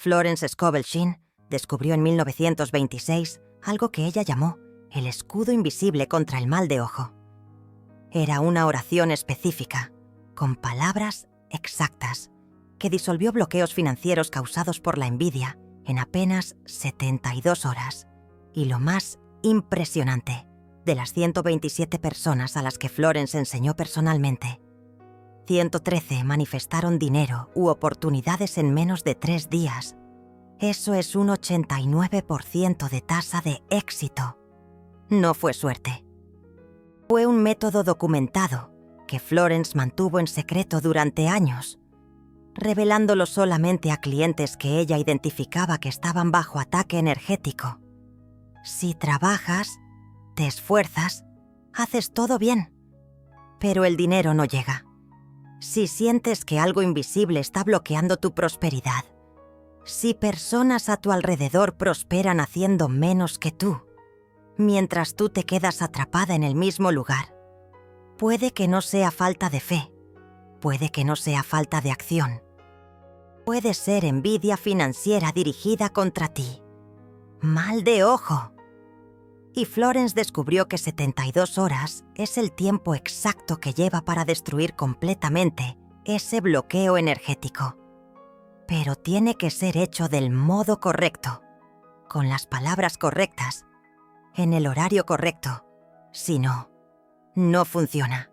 Florence Scovel Shinn descubrió en 1926 algo que ella llamó el escudo invisible contra el mal de ojo. Era una oración específica, con palabras exactas, que disolvió bloqueos financieros causados por la envidia en apenas 72 horas. Y lo más impresionante, de las 127 personas a las que Florence enseñó personalmente, 113 manifestaron dinero u oportunidades en menos de 3 días. Eso es un 89% de tasa de éxito. No fue suerte. Fue un método documentado que Florence mantuvo en secreto durante años, revelándolo solamente a clientes que ella identificaba que estaban bajo ataque energético. Si trabajas, te esfuerzas, haces todo bien, pero el dinero no llega. Si sientes que algo invisible está bloqueando tu prosperidad, si personas a tu alrededor prosperan haciendo menos que tú, mientras tú te quedas atrapada en el mismo lugar, puede que no sea falta de fe, puede que no sea falta de acción. Puede ser envidia financiera dirigida contra ti. Mal de ojo. Y Florence descubrió que 72 horas es el tiempo exacto que lleva para destruir completamente ese bloqueo energético. Pero tiene que ser hecho del modo correcto, con las palabras correctas, en el horario correcto. Si no, no funciona.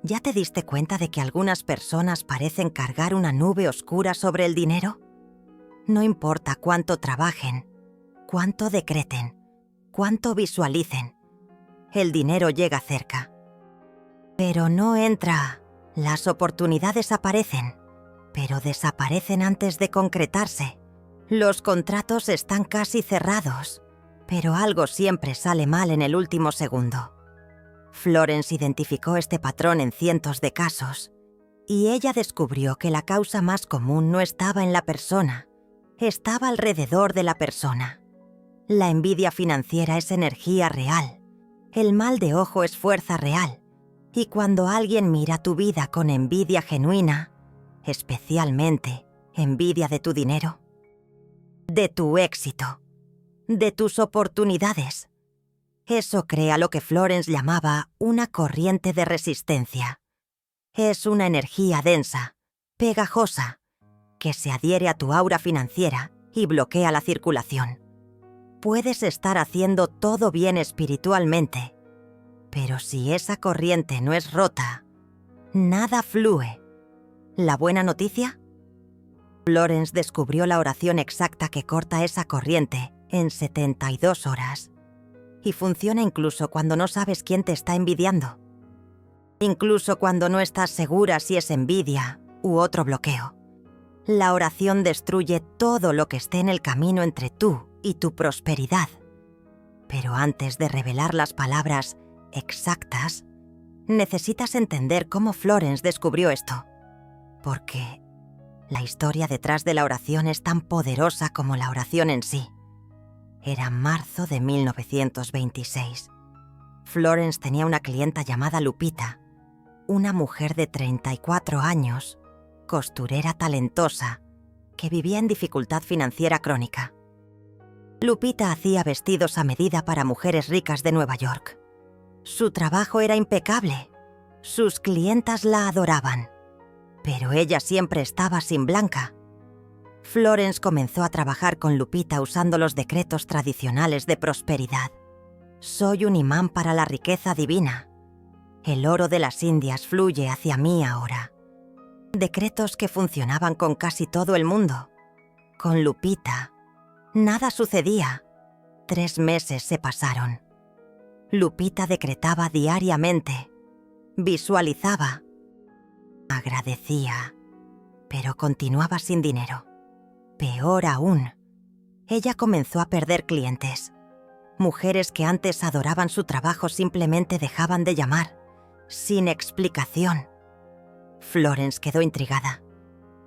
¿Ya te diste cuenta de que algunas personas parecen cargar una nube oscura sobre el dinero? No importa cuánto trabajen, cuánto decreten, cuánto visualicen, el dinero llega cerca. Pero no entra. Las oportunidades aparecen, pero desaparecen antes de concretarse. Los contratos están casi cerrados, pero algo siempre sale mal en el último segundo. Florence identificó este patrón en cientos de casos, y ella descubrió que la causa más común no estaba en la persona, estaba alrededor de la persona. La envidia financiera es energía real, el mal de ojo es fuerza real, y cuando alguien mira tu vida con envidia genuina, especialmente envidia de tu dinero, de tu éxito, de tus oportunidades, eso crea lo que Florence llamaba una corriente de resistencia. Es una energía densa, pegajosa, que se adhiere a tu aura financiera y bloquea la circulación. Puedes estar haciendo todo bien espiritualmente, pero si esa corriente no es rota, nada fluye. ¿La buena noticia? Florence descubrió la oración exacta que corta esa corriente en 72 horas. Y funciona incluso cuando no sabes quién te está envidiando. Incluso cuando no estás segura si es envidia u otro bloqueo. La oración destruye todo lo que esté en el camino entre tú y tu prosperidad. Pero antes de revelar las palabras exactas, necesitas entender cómo Florence descubrió esto. Porque la historia detrás de la oración es tan poderosa como la oración en sí. Era marzo de 1926. Florence tenía una clienta llamada Lupita, una mujer de 34 años, costurera talentosa, que vivía en dificultad financiera crónica. Lupita hacía vestidos a medida para mujeres ricas de Nueva York. Su trabajo era impecable, sus clientas la adoraban, pero ella siempre estaba sin blanca. Florence comenzó a trabajar con Lupita usando los decretos tradicionales de prosperidad. Soy un imán para la riqueza divina. El oro de las Indias fluye hacia mí ahora. Decretos que funcionaban con casi todo el mundo. Con Lupita, nada sucedía. 3 meses se pasaron. Lupita decretaba diariamente, visualizaba, agradecía, pero continuaba sin dinero. Peor aún, ella comenzó a perder clientes. Mujeres que antes adoraban su trabajo simplemente dejaban de llamar, sin explicación. Florence quedó intrigada.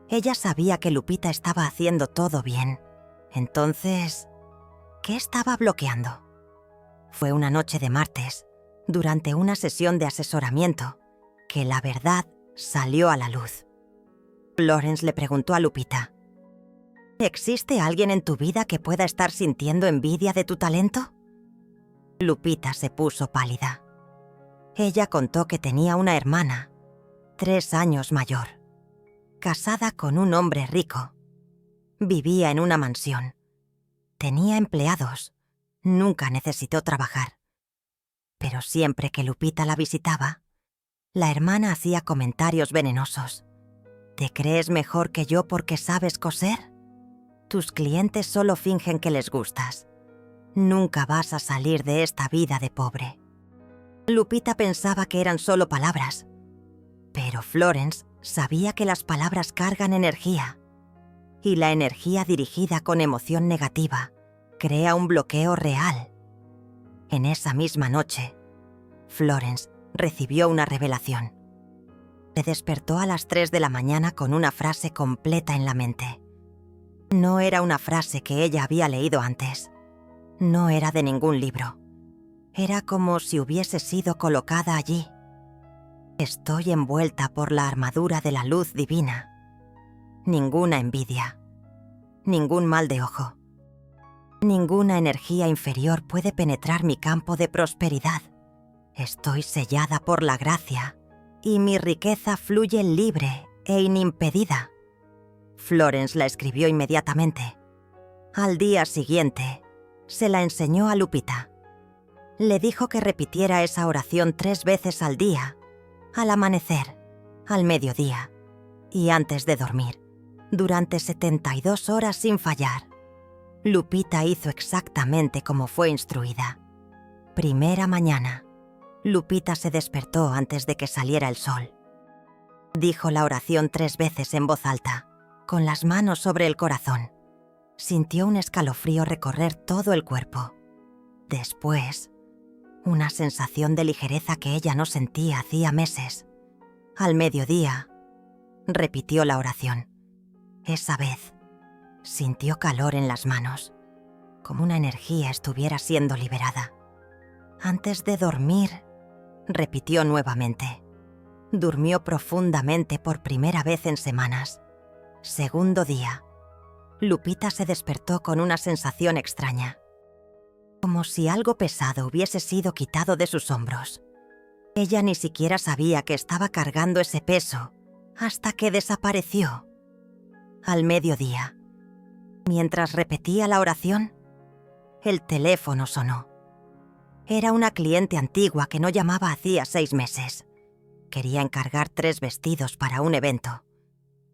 Ella sabía que Lupita estaba haciendo todo bien. Entonces, ¿qué estaba bloqueando? Fue una noche de martes, durante una sesión de asesoramiento, que la verdad salió a la luz. Florence le preguntó a Lupita: ¿Existe alguien en tu vida que pueda estar sintiendo envidia de tu talento? Lupita se puso pálida. Ella contó que tenía una hermana, 3 años mayor, casada con un hombre rico. Vivía en una mansión. Tenía empleados. Nunca necesitó trabajar. Pero siempre que Lupita la visitaba, la hermana hacía comentarios venenosos. ¿Te crees mejor que yo porque sabes coser? Tus clientes solo fingen que les gustas. Nunca vas a salir de esta vida de pobre. Lupita pensaba que eran solo palabras, pero Florence sabía que las palabras cargan energía, y la energía dirigida con emoción negativa crea un bloqueo real. En esa misma noche, Florence recibió una revelación. Se despertó a las 3 de la mañana con una frase completa en la mente. No era una frase que ella había leído antes. No era de ningún libro. Era como si hubiese sido colocada allí. Estoy envuelta por la armadura de la luz divina. Ninguna envidia. Ningún mal de ojo. Ninguna energía inferior puede penetrar mi campo de prosperidad. Estoy sellada por la gracia y mi riqueza fluye libre e inimpedida. Florence la escribió inmediatamente. Al día siguiente, se la enseñó a Lupita. Le dijo que repitiera esa oración 3 veces al día, al amanecer, al mediodía y antes de dormir, durante 72 horas sin fallar. Lupita hizo exactamente como fue instruida. Primera mañana, Lupita se despertó antes de que saliera el sol. Dijo la oración 3 veces en voz alta, con las manos sobre el corazón. Sintió un escalofrío recorrer todo el cuerpo. Después, una sensación de ligereza que ella no sentía hacía meses. Al mediodía, repitió la oración. Esa vez, sintió calor en las manos, como una energía estuviera siendo liberada. Antes de dormir, repitió nuevamente. Durmió profundamente por primera vez en semanas. Segundo día, Lupita se despertó con una sensación extraña, como si algo pesado hubiese sido quitado de sus hombros. Ella ni siquiera sabía que estaba cargando ese peso hasta que desapareció. Al mediodía, mientras repetía la oración, el teléfono sonó. Era una cliente antigua que no llamaba hacía 6 meses. Quería encargar 3 vestidos para un evento.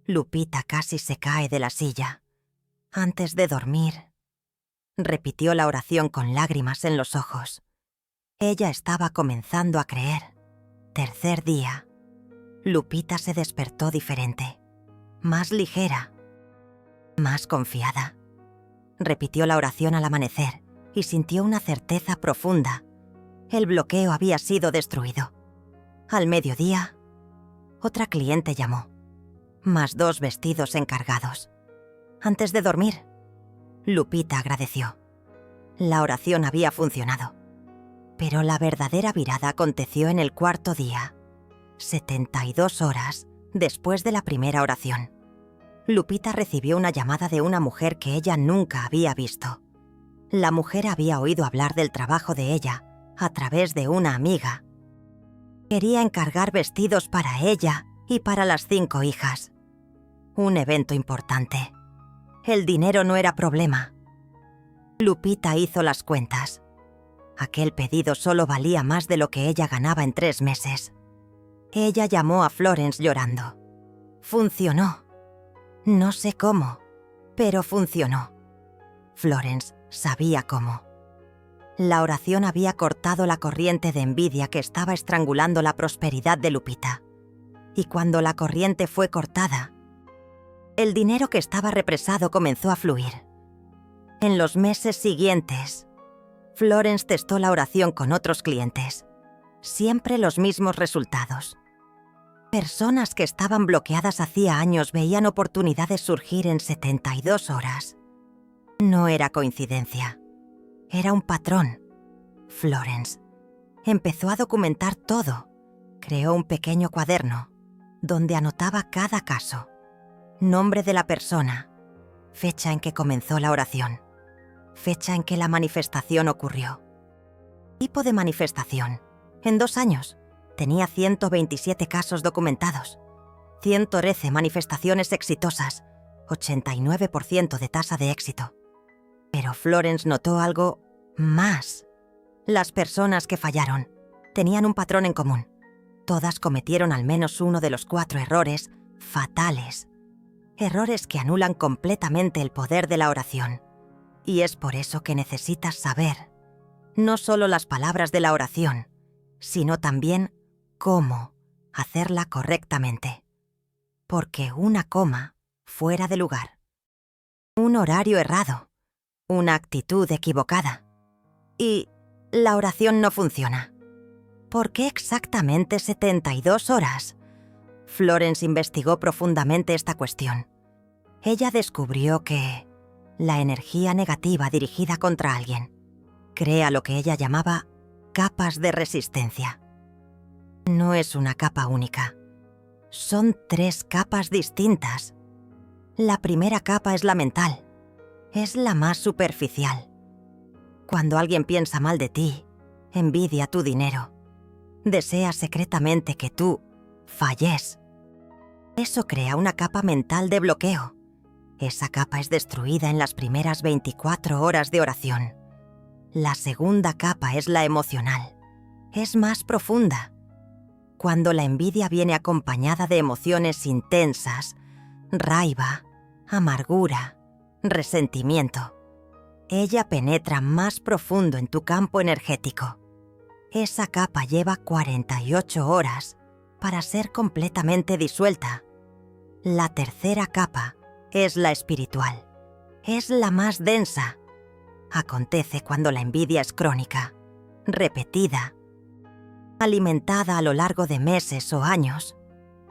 Lupita casi se cae de la silla. Antes de dormir, repitió la oración con lágrimas en los ojos. Ella estaba comenzando a creer. Tercer día, Lupita se despertó diferente, más ligera, más confiada. Repitió la oración al amanecer y sintió una certeza profunda. El bloqueo había sido destruido. Al mediodía, otra cliente llamó. Más 2 vestidos encargados. Antes de dormir, Lupita agradeció. La oración había funcionado. Pero la verdadera virada aconteció en el 4.º día, 72 horas después de la primera oración. Lupita recibió una llamada de una mujer que ella nunca había visto. La mujer había oído hablar del trabajo de ella a través de una amiga. Quería encargar vestidos para ella y para las 5 hijas. Un evento importante. El dinero no era problema. Lupita hizo las cuentas. Aquel pedido solo valía más de lo que ella ganaba en 3 meses. Ella llamó a Florence llorando. Funcionó. No sé cómo, pero funcionó. Florence sabía cómo. La oración había cortado la corriente de envidia que estaba estrangulando la prosperidad de Lupita. Y cuando la corriente fue cortada, el dinero que estaba represado comenzó a fluir. En los meses siguientes, Florence testó la oración con otros clientes. Siempre los mismos resultados. Personas que estaban bloqueadas hacía años veían oportunidades surgir en 72 horas. No era coincidencia. Era un patrón. Florence empezó a documentar todo. Creó un pequeño cuaderno donde anotaba cada caso. Nombre de la persona, fecha en que comenzó la oración, fecha en que la manifestación ocurrió. Tipo de manifestación. En 2 años, tenía 127 casos documentados, 113 manifestaciones exitosas, 89% de tasa de éxito. Pero Florence notó algo más. Las personas que fallaron tenían un patrón en común. Todas cometieron al menos uno de los 4 errores fatales. Errores que anulan completamente el poder de la oración. Y es por eso que necesitas saber no solo las palabras de la oración, sino también cómo hacerla correctamente. Porque una coma fuera de lugar, un horario errado, una actitud equivocada y la oración no funciona. ¿Por qué exactamente 72 horas? Florence investigó profundamente esta cuestión. Ella descubrió que la energía negativa dirigida contra alguien crea lo que ella llamaba capas de resistencia. No es una capa única. Son 3 capas distintas. La primera capa es la mental. Es la más superficial. Cuando alguien piensa mal de ti, envidia tu dinero, desea secretamente que tú falles. Eso crea una capa mental de bloqueo. Esa capa es destruida en las primeras 24 horas de oración. La segunda capa es la emocional. Es más profunda. Cuando la envidia viene acompañada de emociones intensas, raiva, amargura, resentimiento, ella penetra más profundo en tu campo energético. Esa capa lleva 48 horas para ser completamente disuelta. La tercera capa es la espiritual. Es la más densa. Acontece cuando la envidia es crónica, repetida, alimentada a lo largo de meses o años.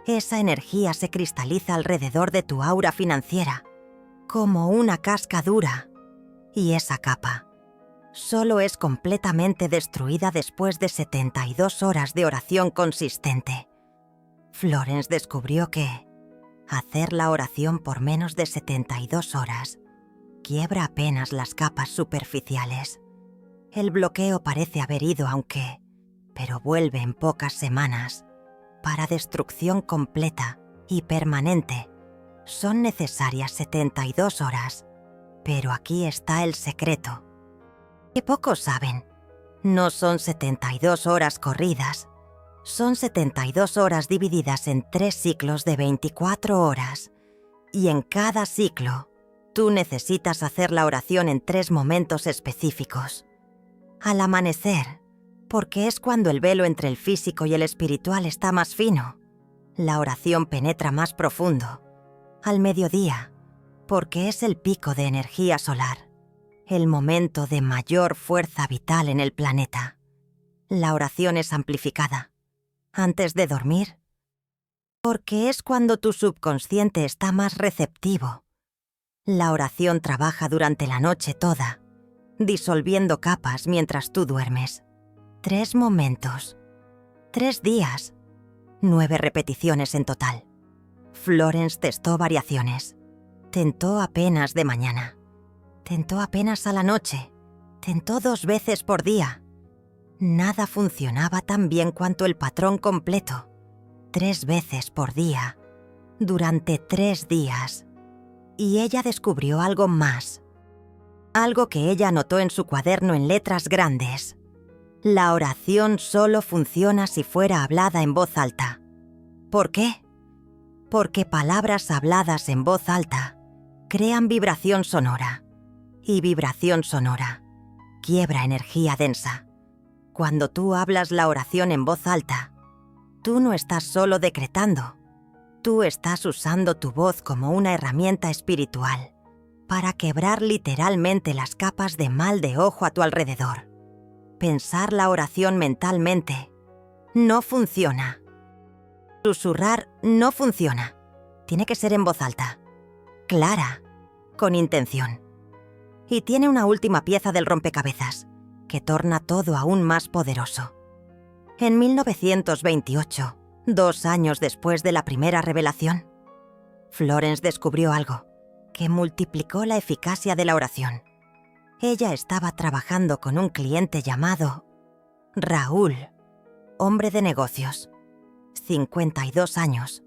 Esa energía se cristaliza alrededor de tu aura financiera, como una casca dura. Y esa capa solo es completamente destruida después de 72 horas de oración consistente. Florence descubrió que hacer la oración por menos de 72 horas quiebra apenas las capas superficiales. El bloqueo parece haber ido pero vuelve en pocas semanas. Para destrucción completa y permanente, son necesarias 72 horas. Pero aquí está el secreto, que pocos saben. No son 72 horas corridas. Son 72 horas divididas en 3 ciclos de 24 horas. Y en cada ciclo, tú necesitas hacer la oración en 3 momentos específicos. Al amanecer, porque es cuando el velo entre el físico y el espiritual está más fino. La oración penetra más profundo. Al mediodía, porque es el pico de energía solar, el momento de mayor fuerza vital en el planeta. La oración es amplificada. Antes de dormir, porque es cuando tu subconsciente está más receptivo. La oración trabaja durante la noche toda, disolviendo capas mientras tú duermes. 3 momentos, 3 días, 9 repeticiones en total. Florence testó variaciones. Tentó apenas de mañana. Tentó apenas a la noche. Tentó 2 veces por día. Nada funcionaba tan bien cuanto el patrón completo. 3 veces por día, durante 3 días. Y ella descubrió algo más. Algo que ella anotó en su cuaderno en letras grandes. La oración solo funciona si fuera hablada en voz alta. ¿Por qué? Porque palabras habladas en voz alta crean vibración sonora. Y vibración sonora quiebra energía densa. Cuando tú hablas la oración en voz alta, tú no estás solo decretando. Tú estás usando tu voz como una herramienta espiritual para quebrar literalmente las capas de mal de ojo a tu alrededor. Pensar la oración mentalmente no funciona. Susurrar no funciona. Tiene que ser en voz alta, clara, con intención. Y tiene una última pieza del rompecabezas, que torna todo aún más poderoso. En 1928, 2 años después de la primera revelación, Florence descubrió algo. que multiplicó la eficacia de la oración. Ella estaba trabajando con un cliente llamado Raúl, hombre de negocios, 52 años,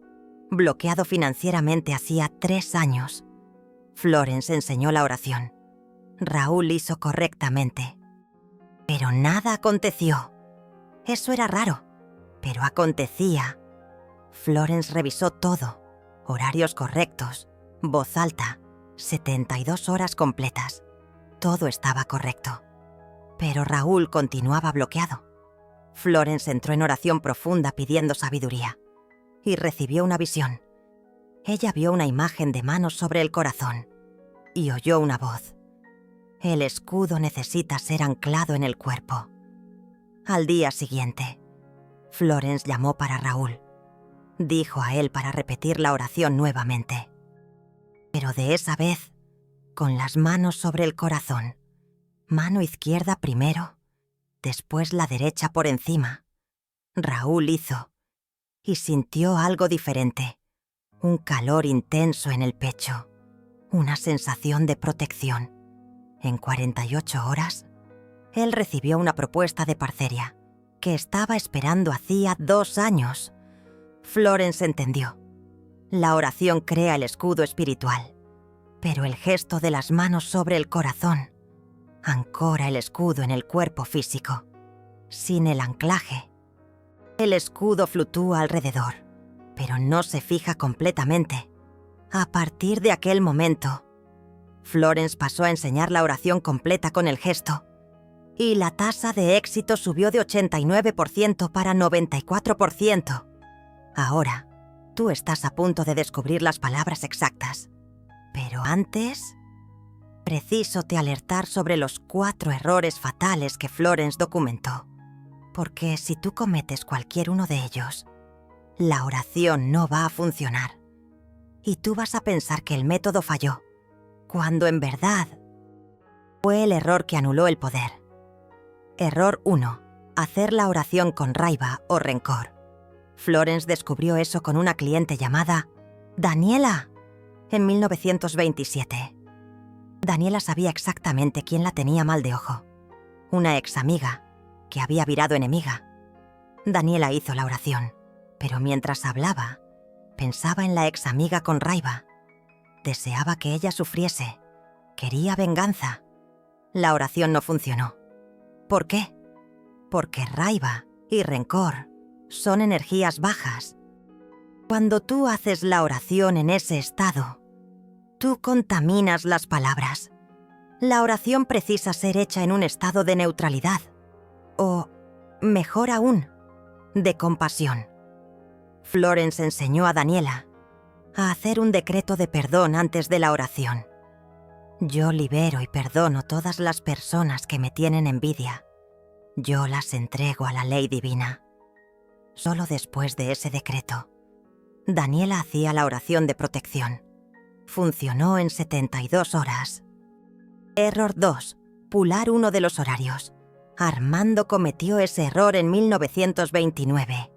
bloqueado financieramente hacía 3 años. Florence enseñó la oración. Raúl hizo correctamente. Pero nada aconteció. Eso era raro, pero acontecía. Florence revisó todo, horarios correctos, voz alta, 72 horas completas. Todo estaba correcto. Pero Raúl continuaba bloqueado. Florence entró en oración profunda pidiendo sabiduría y recibió una visión. Ella vio una imagen de manos sobre el corazón y oyó una voz. El escudo necesita ser anclado en el cuerpo. Al día siguiente, Florence llamó para Raúl. Dijo a él para repetir la oración nuevamente. Pero de esa vez, con las manos sobre el corazón. Mano izquierda primero, después la derecha por encima. Raúl hizo y sintió algo diferente. Un calor intenso en el pecho, una sensación de protección. En 48 horas, él recibió una propuesta de parceria que estaba esperando hacía 2 años. Florence entendió. La oración crea el escudo espiritual, pero el gesto de las manos sobre el corazón ancora el escudo en el cuerpo físico. Sin el anclaje, el escudo fluctúa alrededor, pero no se fija completamente. A partir de aquel momento, Florence pasó a enseñar la oración completa con el gesto, y la tasa de éxito subió de 89% para 94%. Ahora, tú estás a punto de descubrir las palabras exactas. Pero antes, preciso te alertar sobre los 4 errores fatales que Florence documentó. Porque si tú cometes cualquier uno de ellos, la oración no va a funcionar. Y tú vas a pensar que el método falló, cuando en verdad fue el error que anuló el poder. Error 1. Hacer la oración con raiva o rencor. Florence descubrió eso con una cliente llamada Daniela en 1927. Daniela sabía exactamente quién la tenía mal de ojo. Una ex amiga que había virado enemiga. Daniela hizo la oración, pero mientras hablaba, pensaba en la ex amiga con raiva. Deseaba que ella sufriese. Quería venganza. La oración no funcionó. ¿Por qué? Porque raiva y rencor son energías bajas. Cuando tú haces la oración en ese estado, tú contaminas las palabras. La oración precisa ser hecha en un estado de neutralidad, o, mejor aún, de compasión. Florence enseñó a Daniela a hacer un decreto de perdón antes de la oración. Yo libero y perdono todas las personas que me tienen envidia. Yo las entrego a la ley divina. Solo después de ese decreto, Daniela hacía la oración de protección. Funcionó en 72 horas. Error 2. Pular uno de los horarios. Armando cometió ese error en 1929.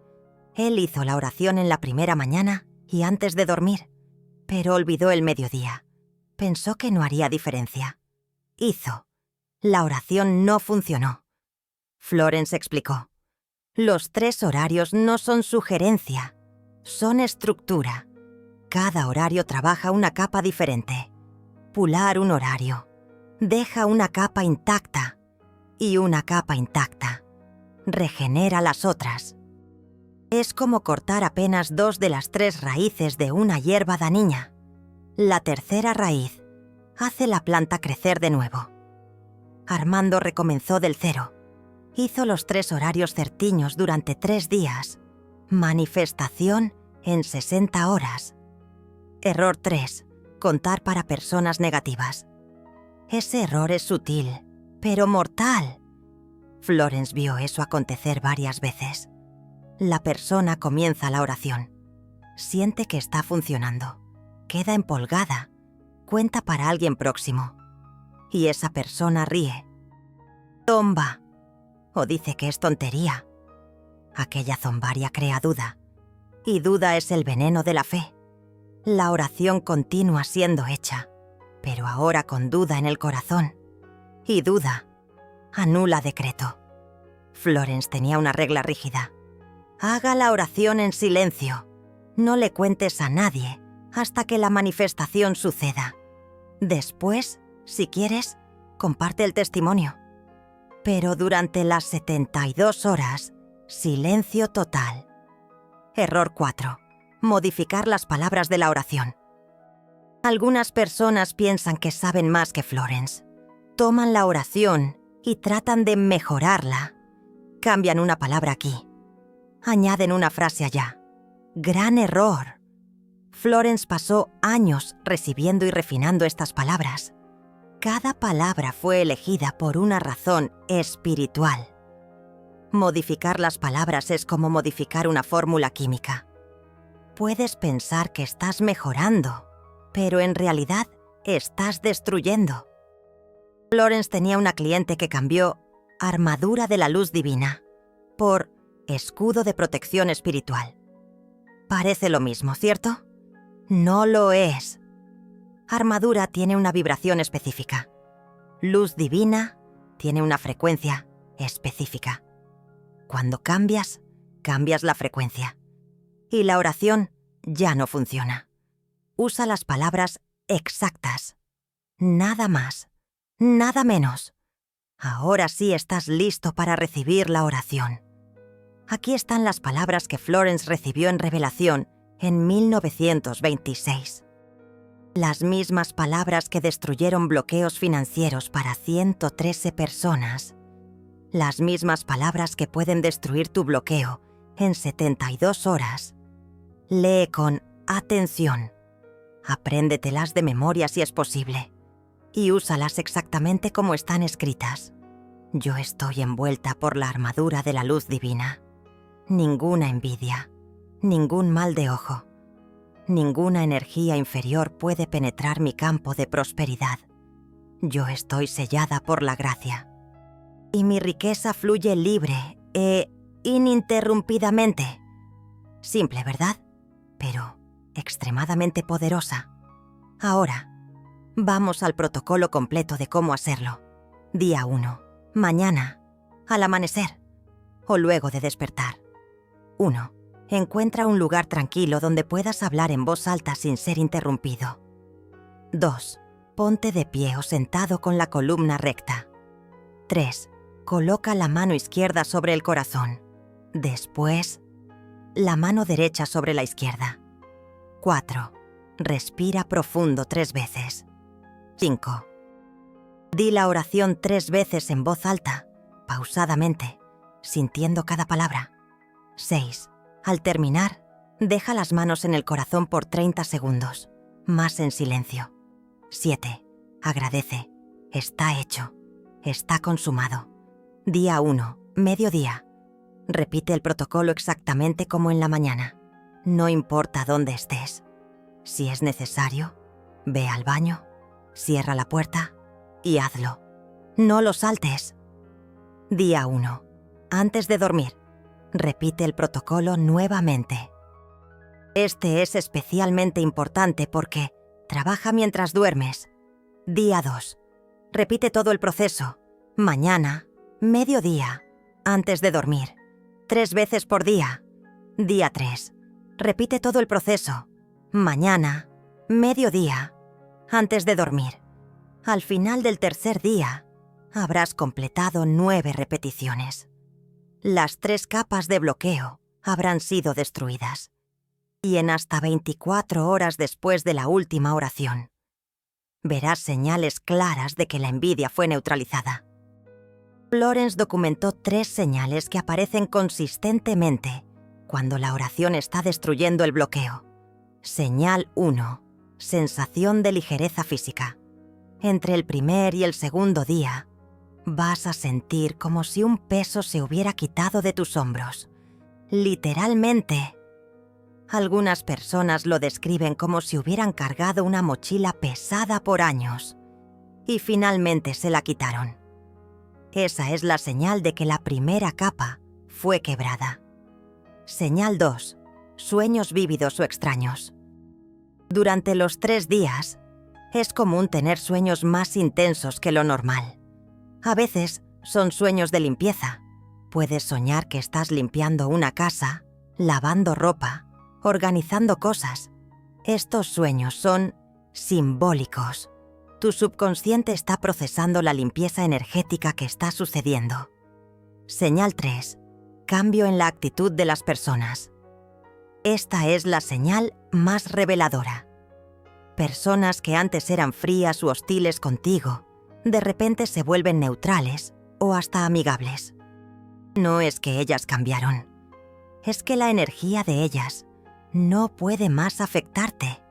Él hizo la oración en la primera mañana y antes de dormir, pero olvidó el mediodía. Pensó que no haría diferencia. Hizo. La oración no funcionó. Florence explicó. Los 3 horarios no son sugerencia, son estructura. Cada horario trabaja una capa diferente. Pular un horario deja una capa intacta y una capa intacta regenera las otras. Es como cortar apenas 2 de las 3 raíces de una hierba dañina. La tercera raíz hace la planta crecer de nuevo. Armando recomenzó del cero. Hizo los 3 horarios certiños durante 3 días. Manifestación en 60 horas. Error 3. Contar para personas negativas. Ese error es sutil, pero mortal. Florence vio eso acontecer varias veces. La persona comienza la oración. Siente que está funcionando. Queda empolgada. Cuenta para alguien próximo. Y esa persona ríe. Zomba. O dice que es tontería. Aquella zombaria crea duda. Y duda es el veneno de la fe. La oración continúa siendo hecha. pero ahora con duda en el corazón. Y duda anula decreto. Florence tenía una regla rígida. Haga la oración en silencio. No le cuentes a nadie hasta que la manifestación suceda. Después, si quieres, comparte el testimonio. Pero durante las 72 horas, silencio total. Error 4. Modificar las palabras de la oración. Algunas personas piensan que saben más que Florence. Toman la oración y tratan de mejorarla. Cambian una palabra aquí. Añaden una frase allá. Gran error. Florence pasó años recibiendo y refinando estas palabras. Cada palabra fue elegida por una razón espiritual. Modificar las palabras es como modificar una fórmula química. Puedes pensar que estás mejorando, pero en realidad estás destruyendo. Florence tenía una cliente que cambió armadura de la luz divina por escudo de protección espiritual. Parece lo mismo, ¿cierto? No lo es. Armadura tiene una vibración específica. Luz divina tiene una frecuencia específica. Cuando cambias, cambias la frecuencia. Y la oración ya no funciona. Usa las palabras exactas. Nada más, nada menos. Ahora sí estás listo para recibir la oración. Aquí están las palabras que Florence recibió en revelación en 1926. Las mismas palabras que destruyeron bloqueos financieros para 113 personas. Las mismas palabras que pueden destruir tu bloqueo en 72 horas. Lee con atención. Apréndetelas de memoria si es posible. Y úsalas exactamente como están escritas. Yo estoy envuelta por la armadura de la luz divina. Ninguna envidia, ningún mal de ojo, ninguna energía inferior puede penetrar mi campo de prosperidad. Yo estoy sellada por la gracia. Y mi riqueza fluye libre e ininterrumpidamente. Simple, ¿verdad? Pero extremadamente poderosa. Ahora, vamos al protocolo completo de cómo hacerlo. Día 1. Mañana, al amanecer, o luego de despertar. 1. Encuentra un lugar tranquilo donde puedas hablar en voz alta sin ser interrumpido. 2. Ponte de pie o sentado con la columna recta. 3. Coloca la mano izquierda sobre el corazón. Después, la mano derecha sobre la izquierda. 4. Respira profundo 3 veces. 5. Di la oración 3 veces en voz alta, pausadamente, sintiendo cada palabra. 6. Al terminar, deja las manos en el corazón por 30 segundos, más en silencio. 7. Agradece. Está hecho. Está consumado. Día 1. Mediodía. Repite el protocolo exactamente como en la mañana. No importa dónde estés. Si es necesario, ve al baño, cierra la puerta y hazlo. No lo saltes. Día 1. Antes de dormir, repite el protocolo nuevamente. Este es especialmente importante porque trabaja mientras duermes. Día 2. Repite todo el proceso. Mañana, mediodía, antes de dormir. 3 veces por día. Día 3. Repite todo el proceso. Mañana, mediodía, antes de dormir. Al final del tercer día, habrás completado 9 repeticiones. Las 3 capas de bloqueo habrán sido destruidas. Y en hasta 24 horas después de la última oración, verás señales claras de que la envidia fue neutralizada. Florence documentó 3 señales que aparecen consistentemente cuando la oración está destruyendo el bloqueo. Señal 1. Sensación de ligereza física. Entre el primer y el segundo día, vas a sentir como si un peso se hubiera quitado de tus hombros. Literalmente. Algunas personas lo describen como si hubieran cargado una mochila pesada por años y finalmente se la quitaron. Esa es la señal de que la primera capa fue quebrada. Señal 2. Sueños vívidos o extraños. Durante los 3 días, Es común tener sueños más intensos que lo normal. A veces son sueños de limpieza. Puedes soñar que estás limpiando una casa, lavando ropa, organizando cosas. Estos sueños son simbólicos. Tu subconsciente está procesando la limpieza energética que está sucediendo. Señal 3. Cambio en la actitud de las personas. Esta es la señal más reveladora. Personas que antes eran frías u hostiles contigo, de repente se vuelven neutrales o hasta amigables. No es que ellas cambiaron, es que la energía de ellas no puede más afectarte.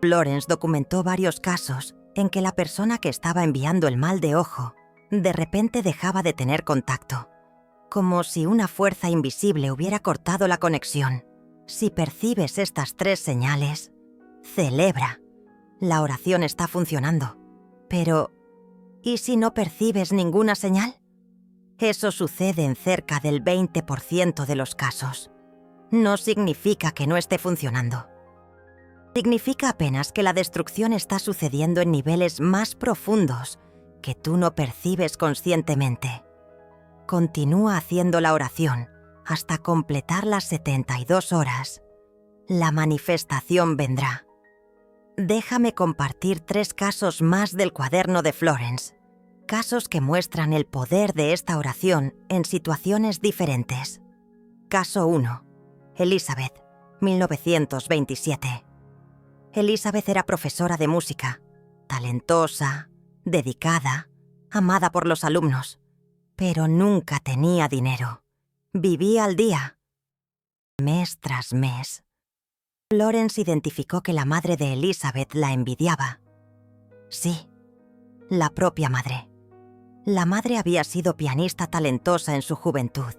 Florence documentó varios casos en que la persona que estaba enviando el mal de ojo de repente dejaba de tener contacto, como si una fuerza invisible hubiera cortado la conexión. Si percibes estas 3 señales, celebra. La oración está funcionando. Pero, ¿y si no percibes ninguna señal? Eso sucede en cerca del 20% de los casos. No significa que no esté funcionando. Significa apenas que la destrucción está sucediendo en niveles más profundos que tú no percibes conscientemente. Continúa haciendo la oración hasta completar las 72 horas. La manifestación vendrá. Déjame compartir 3 casos más del cuaderno de Florence. Casos que muestran el poder de esta oración en situaciones diferentes. Caso 1. Elizabeth, 1927. Elizabeth era profesora de música, talentosa, dedicada, amada por los alumnos, pero nunca tenía dinero. Vivía al día, mes tras mes. Florence identificó que la madre de Elizabeth la envidiaba. Sí, la propia madre. La madre había sido pianista talentosa en su juventud,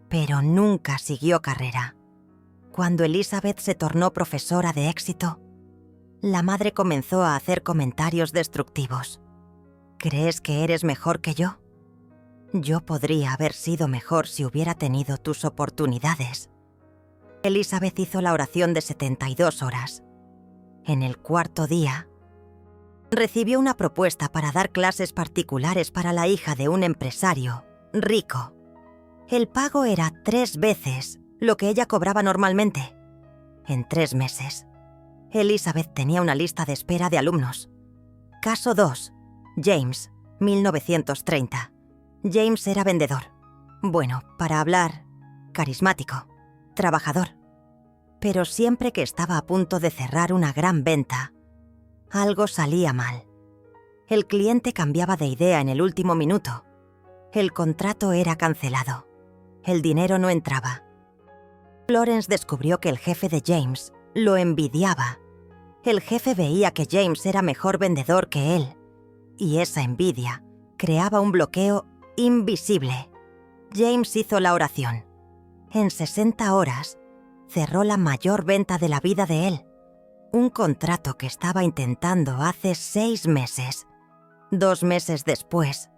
pero nunca siguió carrera. Cuando Elizabeth se tornó profesora de éxito, la madre comenzó a hacer comentarios destructivos. ¿Crees que eres mejor que yo? Yo podría haber sido mejor si hubiera tenido tus oportunidades. Elizabeth hizo la oración de 72 horas. En el 4.º día, recibió una propuesta para dar clases particulares para la hija de un empresario rico. El pago era 3 veces lo que ella cobraba normalmente. En 3 meses, Elizabeth tenía una lista de espera de alumnos. Caso 2. James, 1930. James era vendedor. Bueno, para hablar, carismático, trabajador. Pero siempre que estaba a punto de cerrar una gran venta, algo salía mal. El cliente cambiaba de idea en el último minuto. El contrato era cancelado. El dinero no entraba. Florence descubrió que el jefe de James lo envidiaba. El jefe veía que James era mejor vendedor que él, y esa envidia creaba un bloqueo invisible. James hizo la oración. En 60 horas, cerró la mayor venta de la vida de él. Un contrato que estaba intentando hace 6 meses. 2 meses después,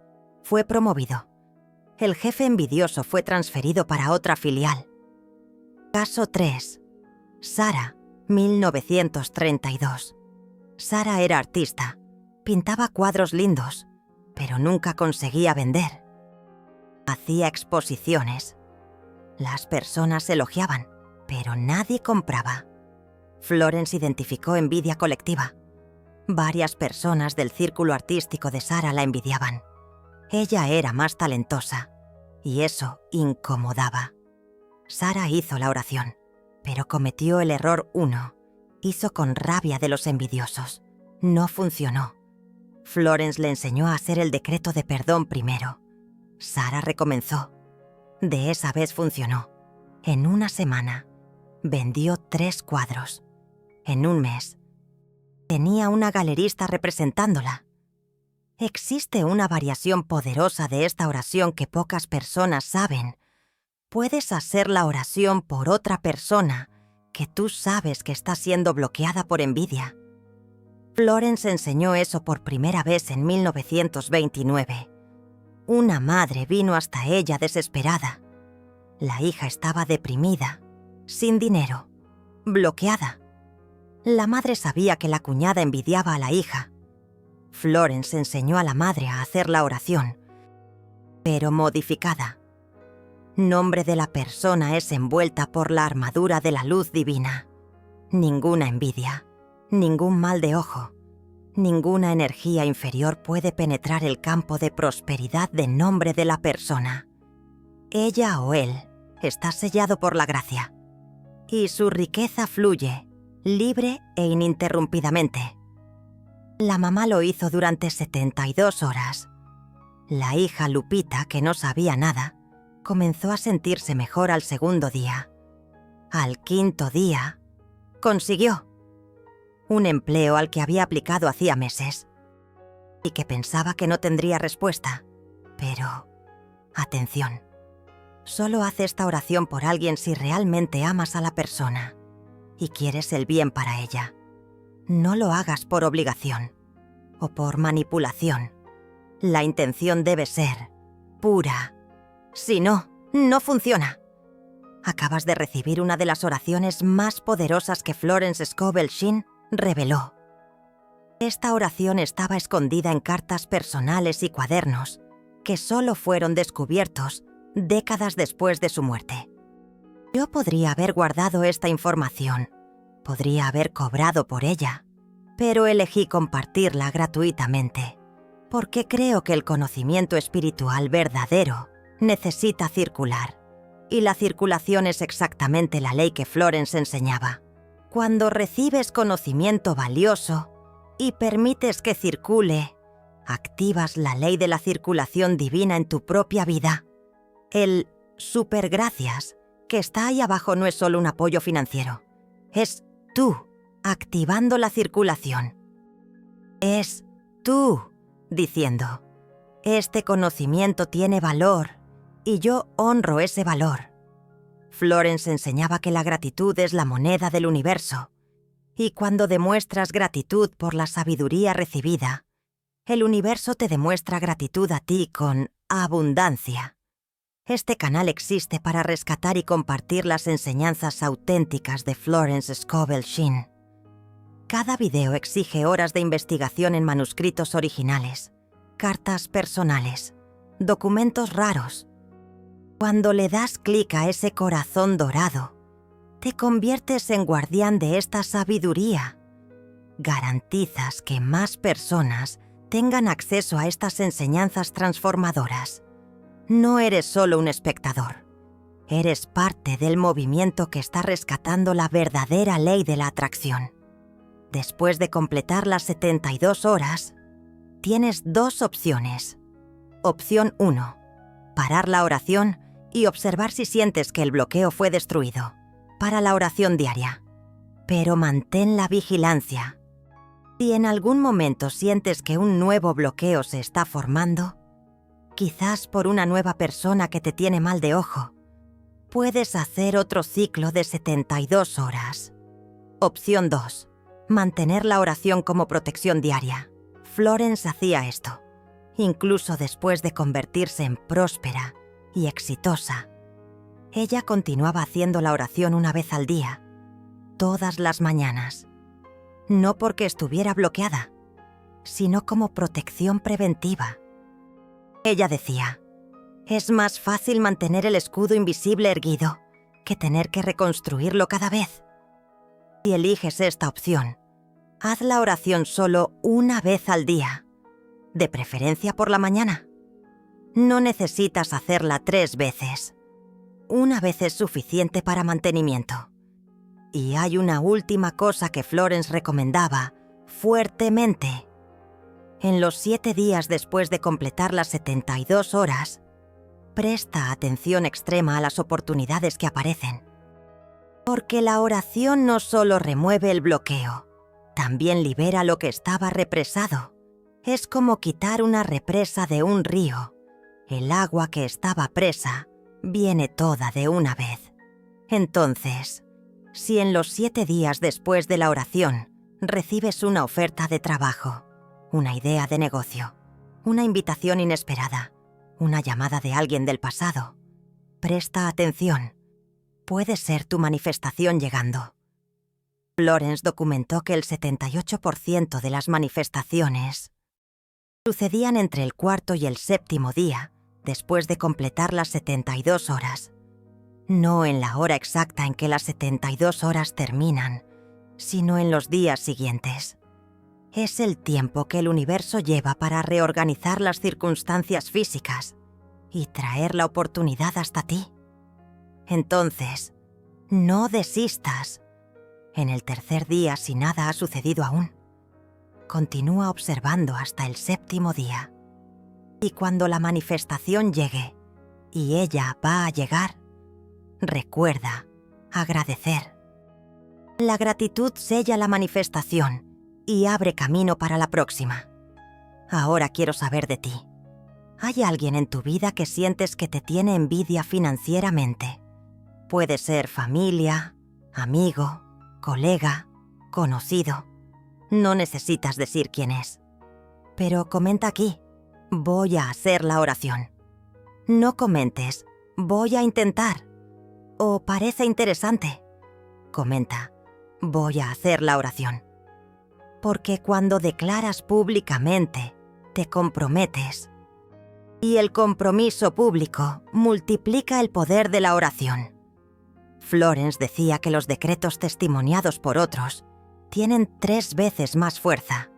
fue promovido. El jefe envidioso fue transferido para otra filial. Caso 3. Sarah, 1932. Sarah era artista. Pintaba cuadros lindos, pero nunca conseguía vender. Hacía exposiciones. Las personas elogiaban, pero nadie compraba. Florence identificó envidia colectiva. Varias personas del círculo artístico de Sarah la envidiaban. Ella era más talentosa, y eso incomodaba. Sarah hizo la oración, pero cometió el error 1. Hizo con rabia de los envidiosos. No funcionó. Florence le enseñó a hacer el decreto de perdón primero. Sarah recomenzó. De esa vez funcionó. En una semana, vendió 3 cuadros. En un mes, tenía una galerista representándola. Existe una variación poderosa de esta oración que pocas personas saben. Puedes hacer la oración por otra persona que tú sabes que está siendo bloqueada por envidia. Florence enseñó eso por primera vez en 1929. Una madre vino hasta ella desesperada. La hija estaba deprimida, sin dinero, bloqueada. La madre sabía que la cuñada envidiaba a la hija. Florence enseñó a la madre a hacer la oración, pero modificada. Nombre de la persona es envuelta por la armadura de la luz divina. Ninguna envidia, ningún mal de ojo, ninguna energía inferior puede penetrar el campo de prosperidad de nombre de la persona. Ella o él está sellado por la gracia, y su riqueza fluye, libre e ininterrumpidamente. La mamá lo hizo durante 72 horas. La hija Lupita, que no sabía nada, comenzó a sentirse mejor al segundo día. Al quinto día, consiguió un empleo al que había aplicado hacía meses y que pensaba que no tendría respuesta. Pero, atención, solo haz esta oración por alguien si realmente amas a la persona y quieres el bien para ella. No lo hagas por obligación o por manipulación. La intención debe ser pura. Si no, no funciona. Acabas de recibir una de las oraciones más poderosas que Florence Scovel Shinn reveló. Esta oración estaba escondida en cartas personales y cuadernos que solo fueron descubiertos décadas después de su muerte. Yo podría haber guardado esta información, podría haber cobrado por ella, pero elegí compartirla gratuitamente, porque creo que el conocimiento espiritual verdadero necesita circular, y la circulación es exactamente la ley que Florence enseñaba. Cuando recibes conocimiento valioso y permites que circule, activas la ley de la circulación divina en tu propia vida. El supergracias que está ahí abajo no es solo un apoyo financiero, es tú activando la circulación. Es tú diciendo, este conocimiento tiene valor y yo honro ese valor. Florence enseñaba que la gratitud es la moneda del universo, y cuando demuestras gratitud por la sabiduría recibida, el universo te demuestra gratitud a ti con abundancia. Este canal existe para rescatar y compartir las enseñanzas auténticas de Florence Scovel Shinn. Cada video exige horas de investigación en manuscritos originales, cartas personales, documentos raros. Cuando le das clic a ese corazón dorado, te conviertes en guardián de esta sabiduría. Garantizas que más personas tengan acceso a estas enseñanzas transformadoras. No eres solo un espectador. Eres parte del movimiento que está rescatando la verdadera ley de la atracción. Después de completar las 72 horas, tienes dos opciones. Opción 1. Parar la oración y observar si sientes que el bloqueo fue destruido. Para la oración diaria. Pero mantén la vigilancia. Si en algún momento sientes que un nuevo bloqueo se está formando, quizás por una nueva persona que te tiene mal de ojo, puedes hacer otro ciclo de 72 horas. Opción 2. Mantener la oración como protección diaria. Florence hacía esto, incluso después de convertirse en próspera y exitosa. Ella continuaba haciendo la oración una vez al día, todas las mañanas. No porque estuviera bloqueada, sino como protección preventiva. Ella decía, es más fácil mantener el escudo invisible erguido que tener que reconstruirlo cada vez. Si eliges esta opción, haz la oración solo una vez al día, de preferencia por la mañana. No necesitas hacerla 3 veces. Una vez es suficiente para mantenimiento. Y hay una última cosa que Florence recomendaba fuertemente. En los 7 días después de completar las 72 horas, presta atención extrema a las oportunidades que aparecen. Porque la oración no solo remueve el bloqueo, también libera lo que estaba represado. Es como quitar una represa de un río. El agua que estaba presa viene toda de una vez. Entonces, si en los 7 días después de la oración recibes una oferta de trabajo, una idea de negocio, una invitación inesperada, una llamada de alguien del pasado, presta atención. Puede ser tu manifestación llegando. Florence documentó que el 78% de las manifestaciones sucedían entre el cuarto y el séptimo día, después de completar las 72 horas. No en la hora exacta en que las 72 horas terminan, sino en los días siguientes. Es el tiempo que el universo lleva para reorganizar las circunstancias físicas y traer la oportunidad hasta ti. Entonces, no desistas. En el tercer día, si nada ha sucedido aún, continúa observando hasta el séptimo día. Y cuando la manifestación llegue, y ella va a llegar, recuerda agradecer. La gratitud sella la manifestación y abre camino para la próxima. Ahora quiero saber de ti. ¿Hay alguien en tu vida que sientes que te tiene envidia financieramente? Puede ser familia, amigo, colega, conocido. No necesitas decir quién es. Pero comenta aquí, voy a hacer la oración. No comentes, voy a intentar. O parece interesante. Comenta, voy a hacer la oración. Porque cuando declaras públicamente, te comprometes. Y el compromiso público multiplica el poder de la oración. Florence decía que los decretos testimoniados por otros tienen 3 veces más fuerza.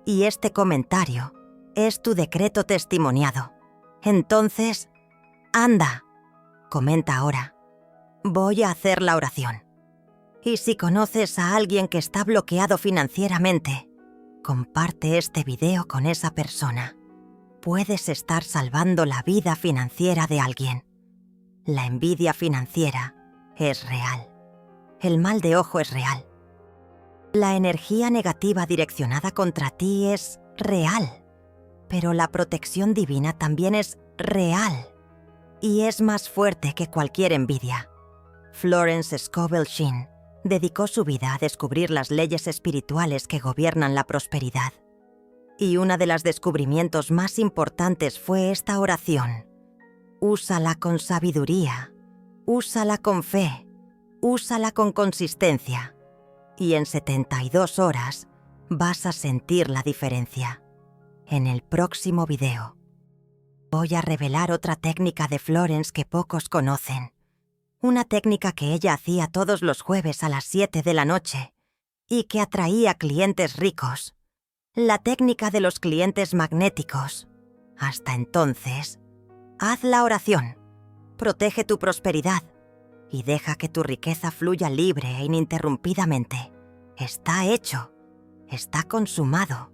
Y este comentario es tu decreto testimoniado. Entonces, anda, comenta ahora. Voy a hacer la oración. Y si conoces a alguien que está bloqueado financieramente, comparte este video con esa persona. Puedes estar salvando la vida financiera de alguien. La envidia financiera es real. El mal de ojo es real. La energía negativa direccionada contra ti es real. Pero la protección divina también es real. Y es más fuerte que cualquier envidia. Florence Scovel Shinn dedicó su vida a descubrir las leyes espirituales que gobiernan la prosperidad. Y uno de los descubrimientos más importantes fue esta oración. Úsala con sabiduría, úsala con fe, úsala con consistencia. Y en 72 horas vas a sentir la diferencia. En el próximo video voy a revelar otra técnica de Florence que pocos conocen. Una técnica que ella hacía todos los jueves a las 7 de la noche y que atraía clientes ricos. La técnica de los clientes magnéticos. Hasta entonces, haz la oración, protege tu prosperidad y deja que tu riqueza fluya libre e ininterrumpidamente. Está hecho, está consumado.